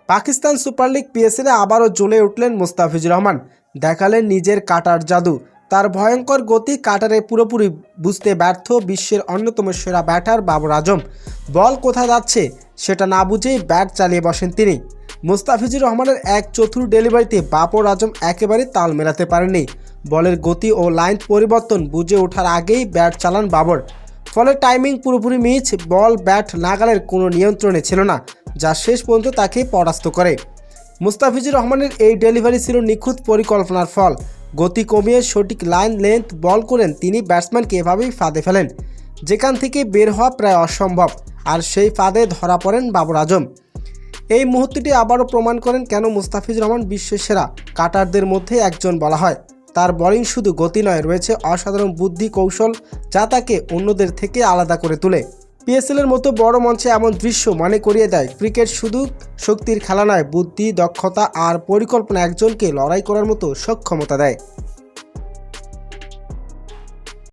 Pakistan super league পিএসএলে আবারও জ্বলে উঠলেন মুস্তাফিজুর রহমান। দেখালেন নিজের কাটার জাদু। তার ভয়ঙ্কর গতি কাটারে পুরোপুরি বুঝতে ব্যর্থ বিশ্বের অন্যতম সেরা ব্যাটার বাবর আজম। বল কোথায় যাচ্ছে সেটা না বুঝেই ব্যাট চালিয়ে বসেন তিনি। মুস্তাফিজুর রহমানের এক চতুর ডেলিভারিতে বাবর আজম একেবারে তাল মেলাতে পারেননি। বলের গতি ও লাইন পরিবর্তন বুঝে ওঠার আগেই ব্যাট চালান বাবর। ফলে টাইমিং পুরোপুরি মিস। বল ব্যাট নাগালের কোনো নিয়ন্ত্রণে ছিল না, যা শেষ পর্যন্ত তাকে পরাস্ত করে। মুস্তাফিজুর রহমানের এই ডেলিভারি ছিল নিখুঁত পরিকল্পনার ফল। গতি কমিয়ে সঠিক লাইন লেন্থ বল করেন তিনি। ব্যাটসম্যানকে এভাবেই ফাঁদে ফেলেন যেখান থেকে বের হওয়া প্রায় অসম্ভব, আর সেই ফাঁদে ধরা পড়েন বাবর আজম। এই মুহূর্তটি আবারও প্রমাণ করেন কেন মুস্তাফিজুর রহমান বিশ্বের সেরা কাটারদের মধ্যে একজন বলা হয়। তার বোলিং শুধু গতি নয়, রয়েছে অসাধারণ বুদ্ধি কৌশল, যা তাকে অন্যদের থেকে আলাদা করে তোলে। পিএসএলের মতো বড় মঞ্চে এমন দৃশ্য মনে করিয়ে দেয় ক্রিকেট শুধু শক্তির খেলা নয়, বুদ্ধি, দক্ষতা আর পরিকল্পনা একজনকে লড়াই করার মতো সক্ষমতা দেয়।